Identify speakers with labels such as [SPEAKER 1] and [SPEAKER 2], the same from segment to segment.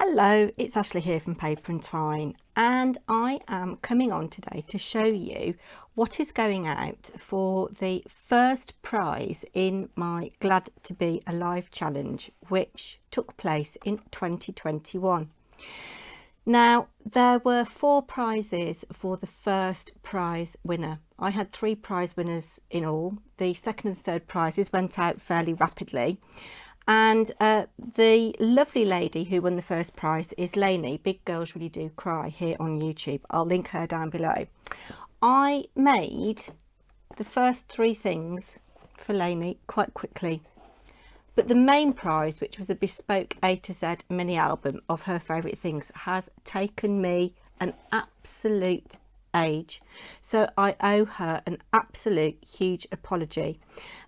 [SPEAKER 1] Hello, it's Ashley here from Paper&Twine, and I am coming on today to show you what is going out for the first prize in my Glad to Be Alive challenge, which took place in 2021. Now, there were 4 prizes for the first prize winner. I had 3 prize winners in all. The second and third prizes went out fairly rapidly. And the lovely lady who won the first prize is Lainey. Big Girls Really Do Cry here on YouTube. I'll link her down below. I made the first 3 things for Lainey quite quickly. But the main prize, which was a bespoke A to Z mini album of her favourite things, has taken me an absolute age. So I owe her an absolute huge apology.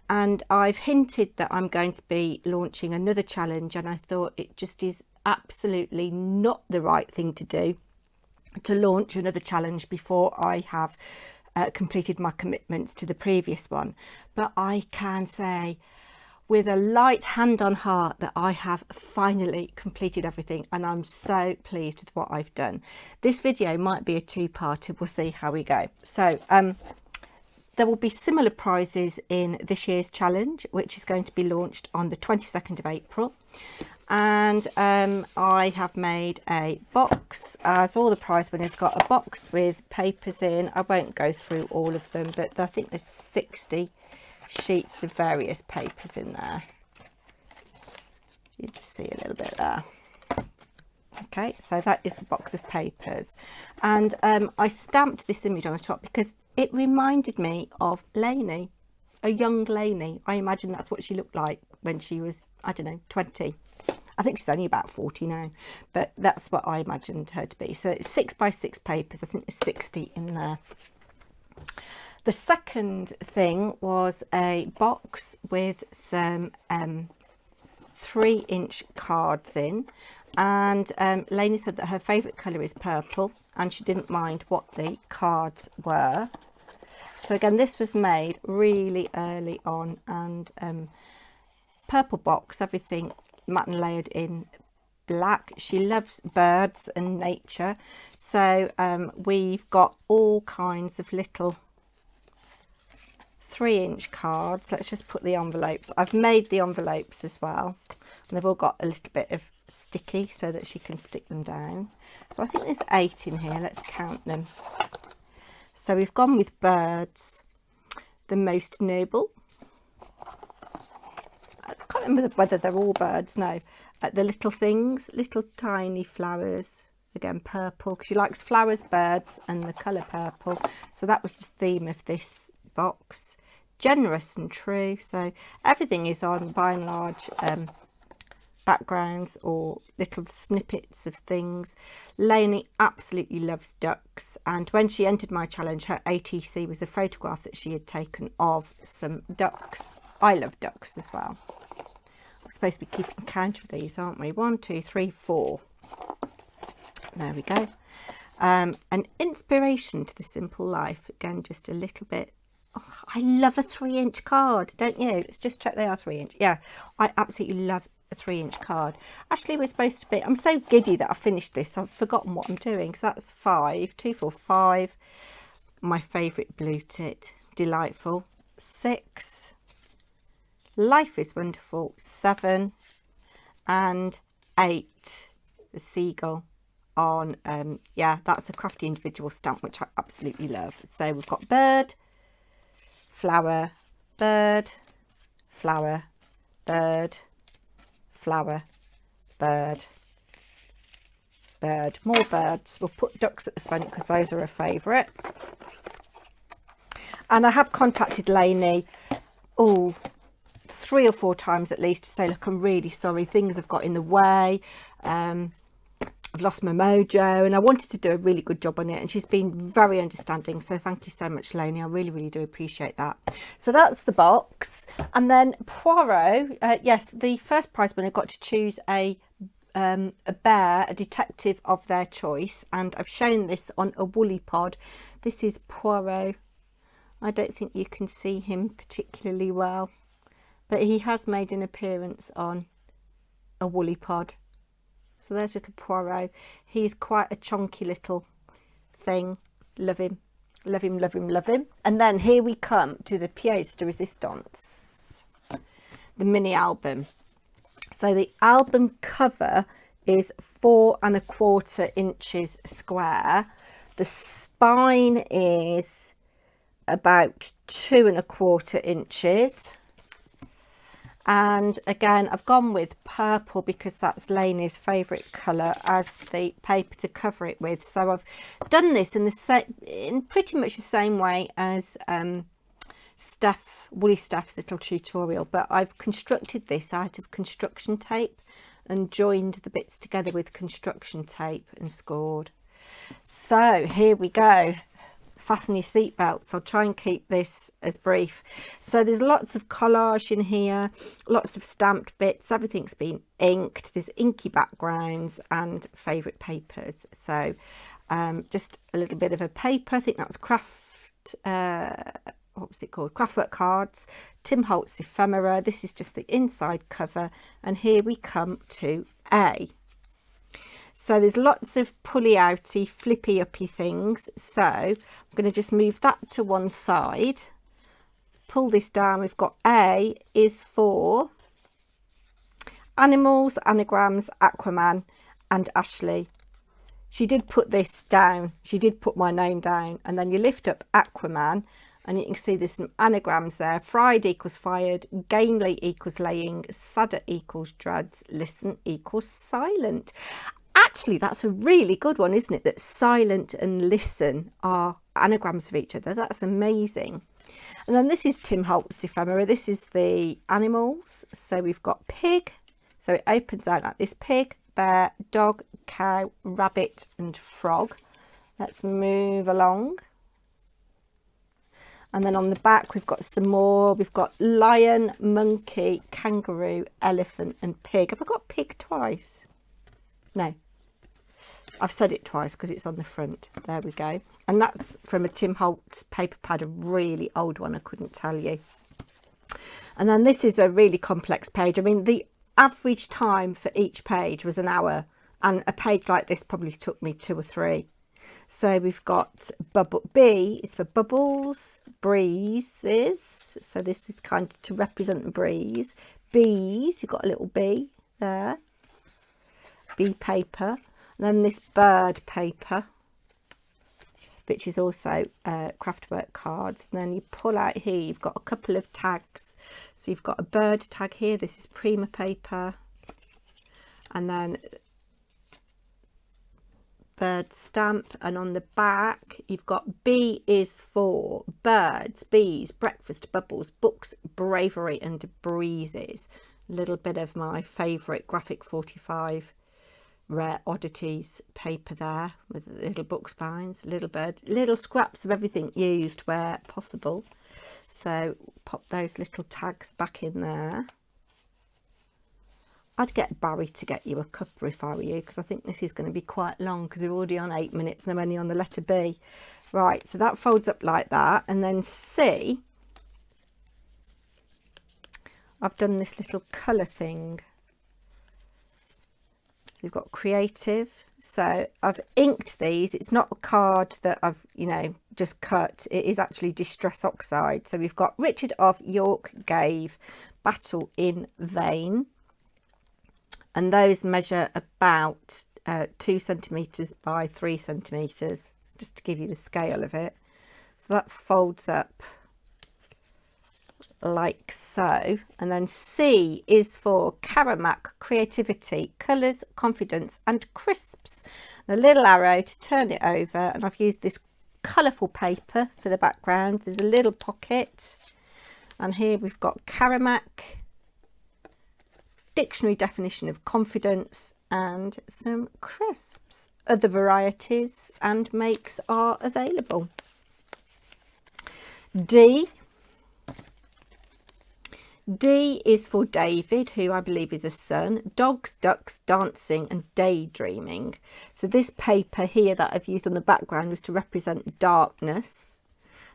[SPEAKER 1] And I've hinted that I'm going to be launching another challenge, and I thought it just is absolutely not the right thing to do to launch another challenge before I have completed my commitments to the previous one. But I can say with a light hand on heart that I have finally completed everything, and I'm so pleased with what I've done. This video might be a 2-parter, we'll see how we go. So there will be similar prizes in this year's challenge, which is going to be launched on the 22nd of April. And I have made a box, as all the prize winners got a box with papers in. I won't go through all of them, but I think there's 60 sheets of various papers in there. You just see a little bit there. Okay, so that is the box of papers. And I stamped this image on the top because it reminded me of Lainey, a young Lainey. I imagine that's what she looked like when she was, I don't know, 20. I think she's only about 40 now, but that's what I imagined her to be. So it's 6 by 6 papers. I think there's 60 in there. The second thing was a box with some 3-inch cards in. And Lainey said that her favourite colour is purple, and she didn't mind what the cards were. So again, this was made really early on, and purple box, everything matte and layered in black. She loves birds and nature, so we've got all kinds of little 3-inch cards. Let's just put the envelopes. I've made the envelopes as well, and they've all got a little bit of sticky so that she can stick them down. So I think there's 8 in here. Let's count them. So we've gone with birds, the most noble. I can't remember whether they're all birds. No, the little things, little tiny flowers. Again, purple, because she likes flowers, birds, and the colour purple. So that was the theme of this box. Generous and true. So everything is on, by and large, backgrounds or little snippets of things. Lainey absolutely loves ducks, and when she entered my challenge, her ATC was a photograph that she had taken of some ducks. I love ducks as well. We're supposed to be keeping count of these, aren't we? 1, 2, 3, 4. There we go. An inspiration to the simple life. Again, just a little bit. Oh, I love a 3-inch card, don't you? Let's just check they are 3-inch. Yeah, I absolutely love a 3-inch card. Actually, we're supposed to be, I'm so giddy that I finished this, I've forgotten what I'm doing. So that's 5, 2, 4, 5. My favourite blue tit, delightful. 6. Life is wonderful. 7 and 8. The seagull on, yeah, that's a crafty individual stamp, which I absolutely love. So we've got bird, flower, bird, flower, bird, flower, bird, bird, more birds. We'll put ducks at the front because those are a favourite. And I have contacted Lainey 3 or 4 times at least to say, look, I'm really sorry, things have got in the way. I've lost my mojo, and I wanted to do a really good job on it, and she's been very understanding, so thank you so much, Lainey. I really do appreciate that. So that's the box. And then Poirot, yes, the first prize winner got to choose a bear, a detective of their choice, and I've shown this on a woolly pod. This is Poirot. I don't think you can see him particularly well, but he has made an appearance on a woolly pod. So there's little Poirot. He's quite a chunky little thing. Love him. Love him, love him, love him. And then here we come to the pièce de résistance, the mini album. So the album cover is 4¼ inches square. The spine is about 2¼ inches. And again, I've gone with purple because that's Lainey's favourite colour as the paper to cover it with. So I've done this in pretty much the same way as Woolly Steph's little tutorial, but I've constructed this out of construction tape and joined the bits together with construction tape and scored. So here we go. Fasten your seatbelts. I'll try and keep this as brief. So there's lots of collage in here, lots of stamped bits, everything's been inked, there's inky backgrounds and favourite papers. So just a little bit of a paper, I think that's what was it called? Craftwork cards, Tim Holtz ephemera. This is just the inside cover, and here we come to A. So there's lots of pulley outy, flippy uppy things. So I'm going to just move that to one side, pull this down. We've got A is for animals, anagrams, Aquaman and Ashley. She did put this down. She did put my name down, and then you lift up Aquaman and you can see there's some anagrams there. Fried equals fired, gamely equals laying, sadder equals dreads, listen equals silent. Actually, that's a really good one, isn't it? That silent and listen are anagrams of each other. That's amazing. And then this is Tim Holtz ephemera. This is the animals. So we've got pig. So it opens out like this: pig, bear, dog, cow, rabbit and frog. Let's move along. And then on the back we've got some more. We've got lion, monkey, kangaroo, elephant and pig. Have I got pig twice? No, I've said it twice because it's on the front. There we go. And that's from a Tim Holtz paper pad, a really old one, I couldn't tell you. And then this is a really complex page. I mean, the average time for each page was an hour, and a page like this probably took me 2 or 3. So we've got B is for bubbles, breezes. So this is kind of to represent the breeze. Bees, you've got a little bee there. Bee paper. And then this bird paper, which is also craftwork cards. And then you pull out here, you've got a couple of tags. So you've got a bird tag here. This is Prima paper. And then bird stamp, and on the back you've got B is for birds, bees, breakfast, bubbles, books, bravery and breezes. A little bit of my favourite graphic 45 rare oddities paper there with little book spines, little bird, little scraps of everything used where possible. So pop those little tags back in there. I'd get Barry to get you a cuppa if I were you, because I think this is going to be quite long because we're already on 8 minutes and I'm only on the letter B. Right, so that folds up like that. And then C, I've done this little colour thing. You've got creative. So I've inked these. It's not a card that I've, just cut. It is actually Distress Oxide. So we've got Richard of York gave battle in vain. And those measure about 2 centimetres by 3 centimetres, just to give you the scale of it. So that folds up like so. And then C is for Karamak, creativity, colours, confidence and crisps. And a little arrow to turn it over, and I've used this colourful paper for the background. There's a little pocket, and here we've got Karamak, dictionary definition of confidence and some crisps. Other varieties and makes are available. D is for David, who I believe is a son. Dogs, ducks, dancing and daydreaming. So this paper here that I've used on the background was to represent darkness.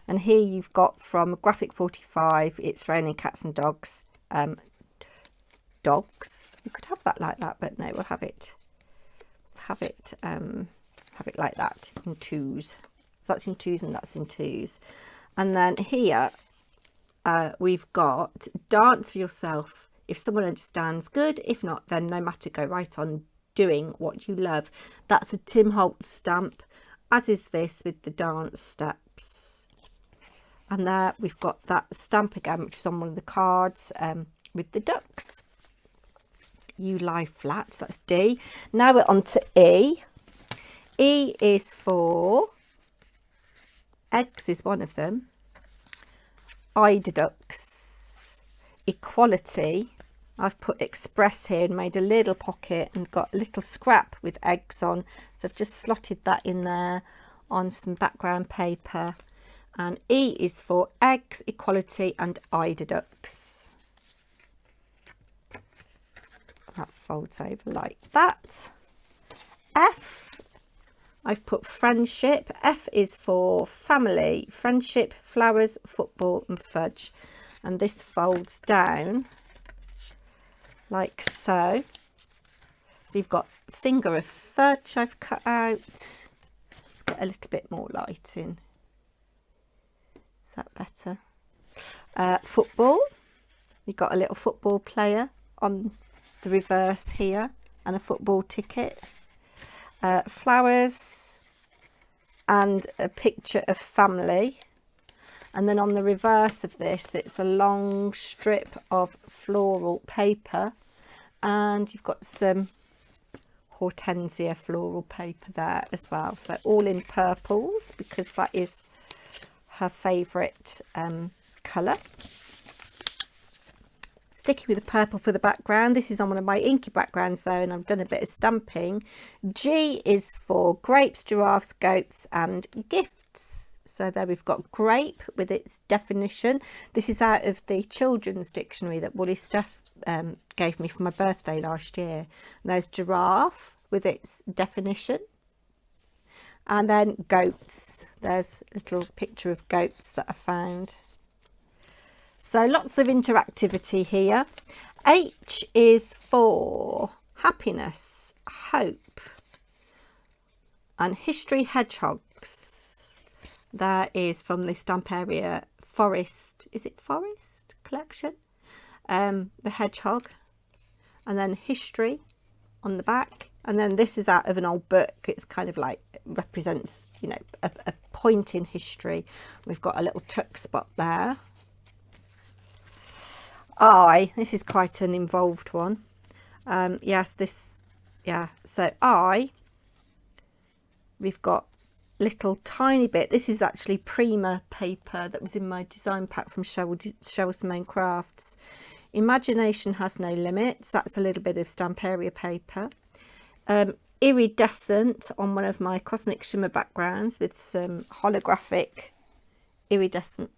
[SPEAKER 1] And here you've got from Graphic 45, It's Raining Cats and Dogs. Dogs. You could have that like that, but no, we'll have it have it like that in twos. So that's in twos and that's in twos. And then here we've got dance for yourself. If someone understands, good. If not, then no matter, go right on doing what you love. That's a Tim Holtz stamp, as is this with the dance steps. And there we've got that stamp again, which is on one of the cards with the ducks. You lie flat, so that's D. Now we're on to E. E is for eggs, is one of them. Eider ducks. Equality. I've put express here and made a little pocket and got a little scrap with eggs on. So I've just slotted that in there on some background paper. And E is for eggs, equality and eider ducks. That folds over like that. F, I've put friendship. F is for family, friendship, flowers, football and fudge. And this folds down like so. So you've got finger of fudge I've cut out. Let's get a little bit more light in. Is that better? Football. You've got a little football player on the reverse here and a football ticket. Flowers and a picture of family. And then on the reverse of this, it's a long strip of floral paper. And you've got some hortensia floral paper there as well. So all in purples, because that is her favourite colour. Sticking with the purple for the background. This is on one of my inky backgrounds though, and I've done a bit of stamping. G is for grapes, giraffes, goats and gifts. So there we've got grape with its definition. This is out of the children's dictionary that Woolly Stuff gave me for my birthday last year. And there's giraffe with its definition. And then goats. There's a little picture of goats that I found. So lots of interactivity here. H is for happiness, hope, and history hedgehogs. That is from the Stamp Area Forest, is it Forest collection? The hedgehog, and then history on the back. And then this is out of an old book. It's kind of like represents, you know, a point in history. We've got a little tuck spot there. I, this is quite an involved one. Yes, this, yeah. So we've got little tiny bit. This is actually Prima paper that was in my design pack from Cheryl Simone Crafts. Imagination has no limits. That's a little bit of Stamp Area paper. Iridescent on one of my Cosmic Shimmer backgrounds with some holographic iridescent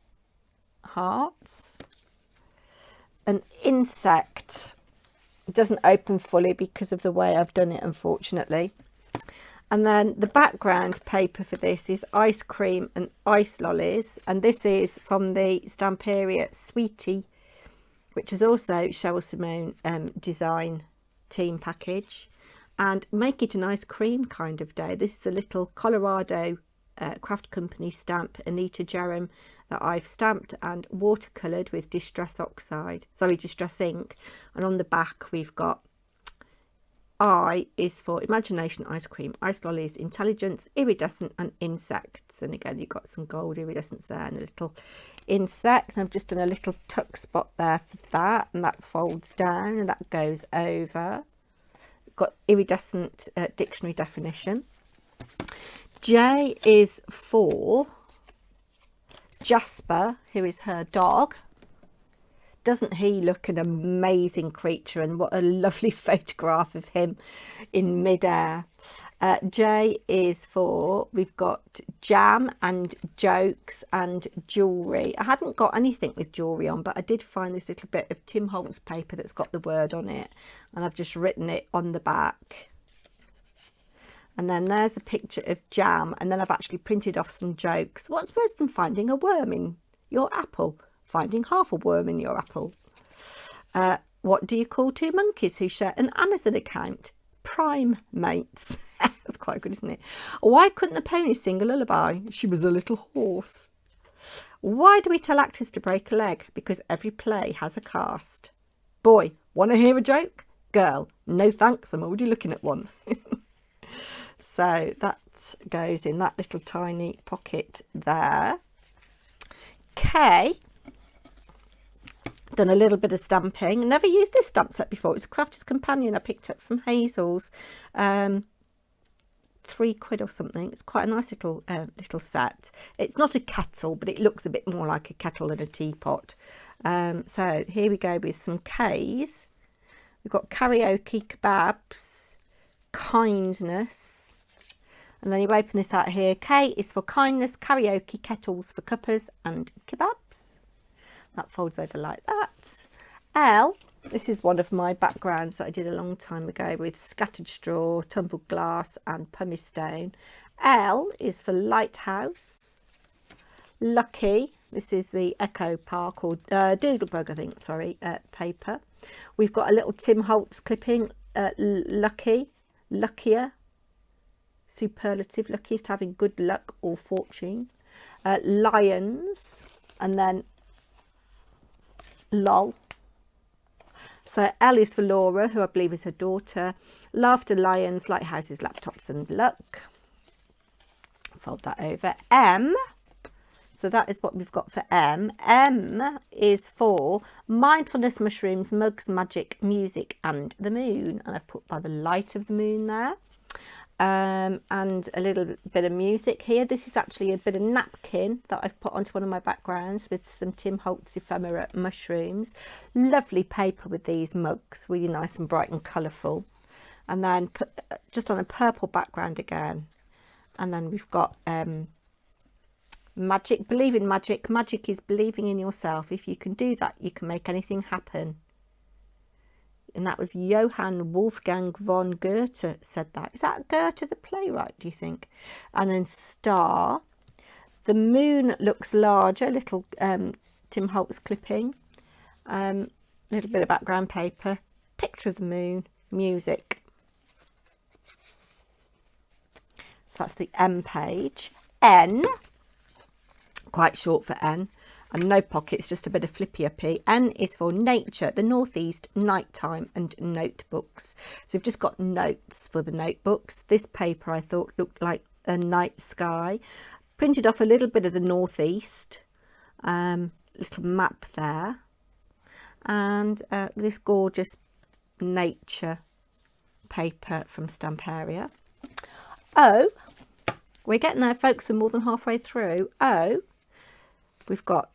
[SPEAKER 1] hearts. An insect. It doesn't open fully because of the way I've done it, unfortunately. And then the background paper for this is ice cream and ice lollies. And this is from the Stamp Area Sweetie, which is also Cheryl Simone design team package. And make it an ice cream kind of day. This is a little Colorado craft company stamp, Anita Jerem, that I've stamped and watercoloured with distress ink. And on the back we've got I is for imagination, ice cream, ice lollies, intelligence, iridescent and insects. And again, you've got some gold iridescence there and a little insect. And I've just done a little tuck spot there for that, and that folds down and that goes over. Got iridescent dictionary definition. J is for Jasper, who is her dog. Doesn't he look an amazing creature, and what a lovely photograph of him in midair. J is for, we've got jam and jokes and jewellery. I hadn't got anything with jewellery on, but I did find this little bit of Tim Holtz paper that's got the word on it, and I've just written it on the back. And then there's a picture of jam, and then I've actually printed off some jokes. What's worse than finding a worm in your apple? Finding half a worm in your apple. What do you call two monkeys who share an Amazon account? primates. That's quite good, isn't it? Why couldn't the pony sing a lullaby? She was a little horse. Why do we tell actors to break a leg? Because every play has a cast. Boy, want to hear a joke? Girl, no thanks, I'm already looking at one. So that goes in that little tiny pocket there. K, done a little bit of stamping. Never used this stamp set before. It's a Crafter's Companion I picked up from Hazel's. £3 or something. It's quite a nice little set. It's not a kettle, but it looks a bit more like a kettle than a teapot. So here we go with some K's. We've got karaoke, kebabs, kindness, and then you open this out here. K is for kindness, karaoke, kettles for cuppers, and kebabs. That folds over like that. L, this is one of my backgrounds that I did a long time ago with scattered straw, tumbled glass, and pumice stone. L is for lighthouse. Lucky, this is the Echo Park or Doodlebug, I think, sorry, paper. We've got a little Tim Holtz clipping, lucky, luckier, superlative, luckiest, having good luck or fortune. Lions, and then lol. So L is for Laura, who I believe is her daughter. Laughter, lions, lighthouses, laptops, and luck. Fold that over. M. So that is what we've got for M. M is for mindfulness, mushrooms, mugs, magic, music, and the moon. And I've put by the light of the moon there. And a little bit of music here. This is actually a bit of napkin that I've put onto one of my backgrounds with some Tim Holtz ephemera mushrooms. Lovely paper with these mugs, really nice and bright and colourful. And then put just on a purple background again. And then we've got magic, believe in magic. Magic is believing in yourself. If you can do that, you can make anything happen. And that was Johann Wolfgang von Goethe said that. Is that Goethe the playwright, do you think? And then star. The moon looks larger, little Tim Holtz clipping. Little bit of background paper. Picture of the moon. Music. So that's the M page. N. Quite short for N. And no pockets, just a bit of flippy uppy. N is for nature, the northeast, nighttime, and notebooks. So we've just got notes for the notebooks. This paper I thought looked like a night sky. Printed off a little bit of the northeast, little map there, and this gorgeous nature paper from Stamperia. O, we're getting there, folks. We're more than halfway through. O. We've got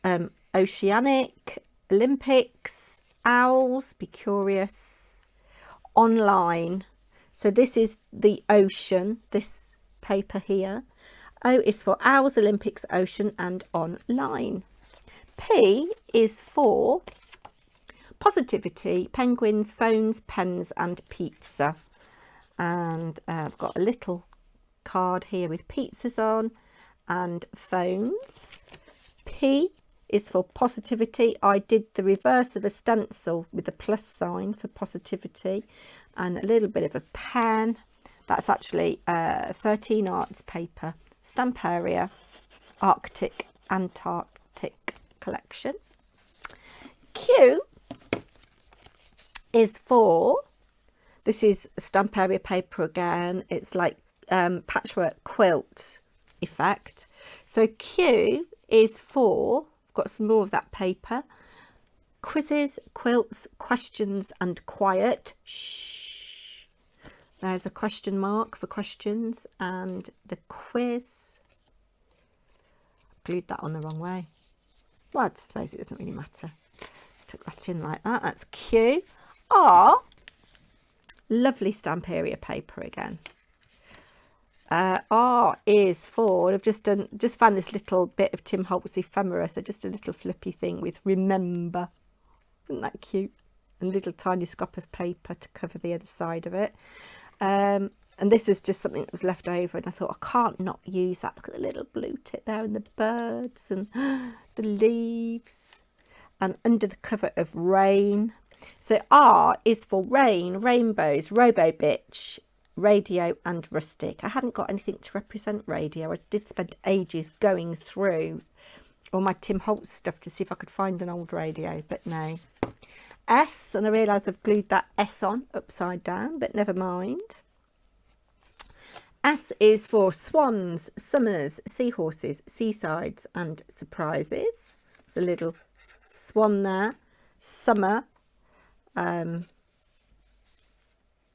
[SPEAKER 1] oceanic, Olympics, owls, be curious, online. So this is the ocean, this paper here. O is for owls, Olympics, ocean, and online. P is for positivity, penguins, phones, pens, and pizza. And I've got a little card here with pizzas on and phones. P is for positivity. I did the reverse of a stencil with a plus sign for positivity and a little bit of a pen. That's actually 13 Arts paper, Stamperia, Arctic, Antarctic collection. Q is for, this is Stamperia paper again. It's like patchwork quilt effect. So Q is for, I've got some more of that paper, quizzes, quilts, questions, and quiet. Shh. There's a question mark for questions and the quiz. I glued that on the wrong way. Well, I suppose it doesn't really matter. Tuck that in like that. That's Q. R, lovely Stamperia paper again. R is for, I've just found this little bit of Tim Holtz ephemera, so just a little flippy thing with remember. Isn't that cute? And a little tiny scrap of paper to cover the other side of it. And this was just something that was left over, and I thought, I can't not use that. Look at the little blue tip there and the birds and the leaves. And under the cover of rain. So R is for rain, rainbows, robo bitch, radio and rustic. I hadn't got anything to represent radio. I did spend ages going through all my Tim Holtz stuff to see if I could find an old radio, but no. S, and I realised I've glued that S on upside down, but never mind. S is for swans, summers, seahorses, seasides and surprises. There's a little swan there, summer, and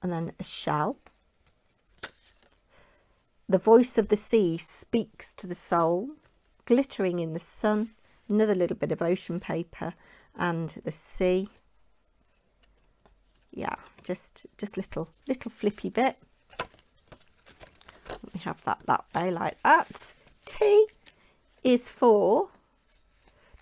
[SPEAKER 1] then a shell. The voice of the sea speaks to the soul, glittering in the sun, another little bit of ocean paper and the sea. Yeah, just little flippy bit. Let me have that way like that. T is for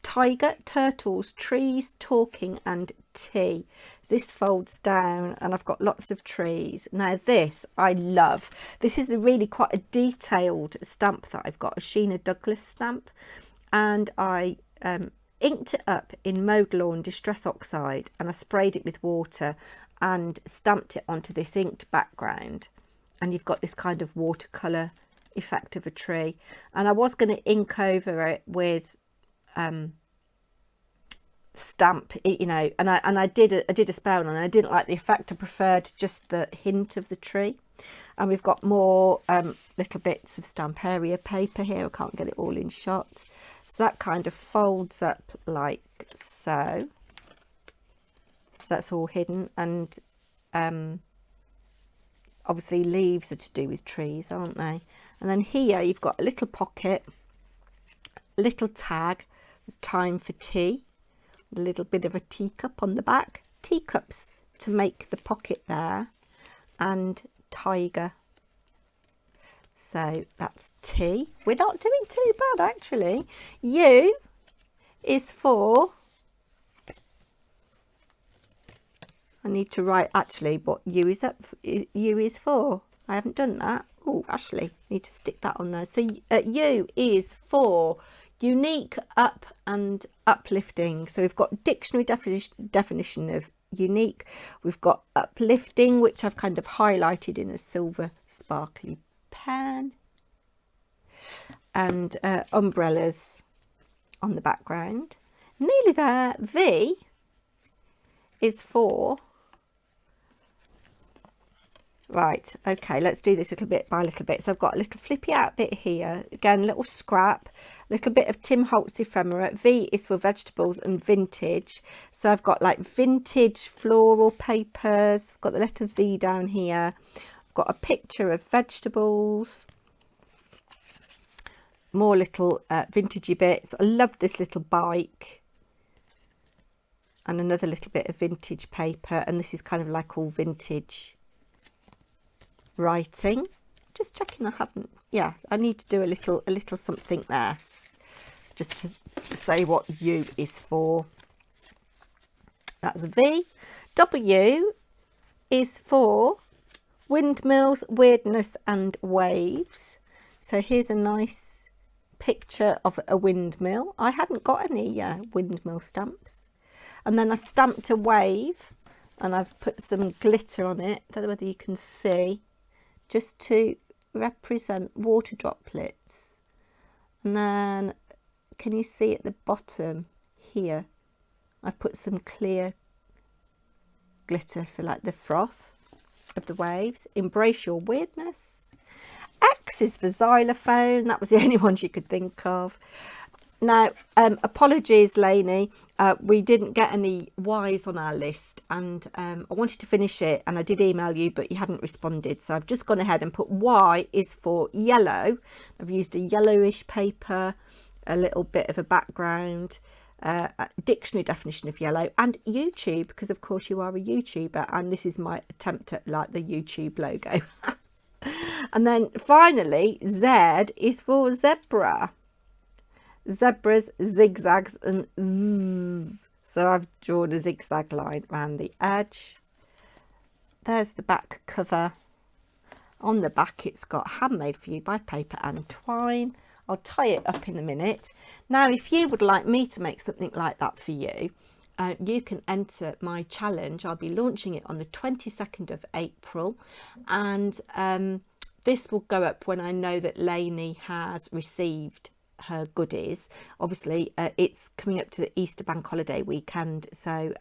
[SPEAKER 1] tiger, turtles, trees, talking and tea. This folds down and I've got lots of trees. Now this I love. This is really quite a detailed stamp that I've got, a Sheena Douglas stamp, and I inked it up in Mowed Lawn Distress Oxide and I sprayed it with water and stamped it onto this inked background, and you've got this kind of watercolour effect of a tree. And I was going to ink over it with stamp, you know, and I did a spell on it, and I didn't like the effect. I preferred just the hint of the tree. And we've got more little bits of stamp area paper here. I can't get it all in shot, so that kind of folds up like so. So that's all hidden, and obviously leaves are to do with trees, aren't they? And then here you've got a little pocket, little tag, time for tea, a little bit of a teacup on the back, teacups to make the pocket there, and tiger. So that's T. We're not doing too bad actually. U is for, I need to write actually what U is for. I haven't done that. Oh, actually, need to stick that on there. So U is for unique, up and uplifting. So we've got dictionary definition of unique. We've got uplifting, which I've kind of highlighted in a silver sparkly pen, and umbrellas on the background. Nearly there. V is for, right, okay, let's do this little bit by little bit. So I've got a little flippy out bit here, again, a little scrap, a little bit of Tim Holtz ephemera. V is for vegetables and vintage. So I've got like vintage floral papers. I've got the letter V down here. I've got a picture of vegetables. More little vintagey bits. I love this little bike. And another little bit of vintage paper. And this is kind of like all vintage writing. Just checking I haven't, yeah, I need to do a little something there, just to say what U is for. That's V. W is for windmills, weirdness and waves. So here's a nice picture of a windmill. I hadn't got any windmill stamps. And then I stamped a wave and I've put some glitter on it. I don't know whether you can see, just to represent water droplets. And then can you see at the bottom here I've put some clear glitter for like the froth of the waves. Embrace your weirdness. X is for xylophone. That was the only ones you could think of. Now apologies Lainey, we didn't get any Y's on our list, and I wanted to finish it and I did email you but you hadn't responded, so I've just gone ahead and put Y is for yellow. I've used a yellowish paper, a little bit of a background, a dictionary definition of yellow, and YouTube, because of course you are a YouTuber and this is my attempt at like the YouTube logo. And then finally Z is for zebra. Zebras, zigzags and zzz. So I've drawn a zigzag line around the edge. There's the back cover. On the back it's got handmade for you by Paper&Twine. I'll tie it up in a minute. Now if you would like me to make something like that for you, you can enter my challenge. I'll be launching it on the 22nd of April, and this will go up when I know that Lainey has received her goodies. Obviously, it's coming up to the Easter bank holiday weekend, so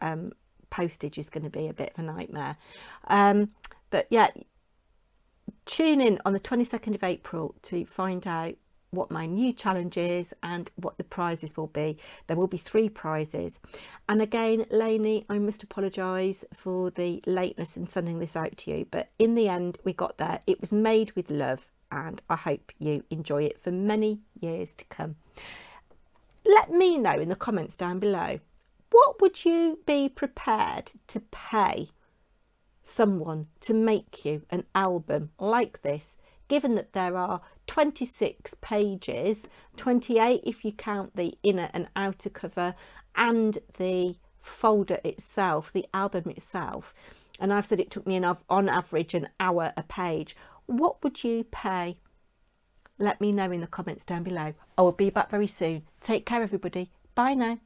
[SPEAKER 1] postage is going to be a bit of a nightmare. But yeah, tune in on the 22nd of April to find out what my new challenge is and what the prizes will be. There will be 3 prizes. And again, Lainey, I must apologise for the lateness in sending this out to you, but in the end we got there. It was made with love, and I hope you enjoy it for many years to come. Let me know in the comments down below, what would you be prepared to pay someone to make you an album like this, given that there are 26 pages, 28 if you count the inner and outer cover, and the folder itself, the album itself, and I've said it took me on average an hour a page. What would you pay? Let me know in the comments down below. I will be back very soon. Take care, everybody. Bye now.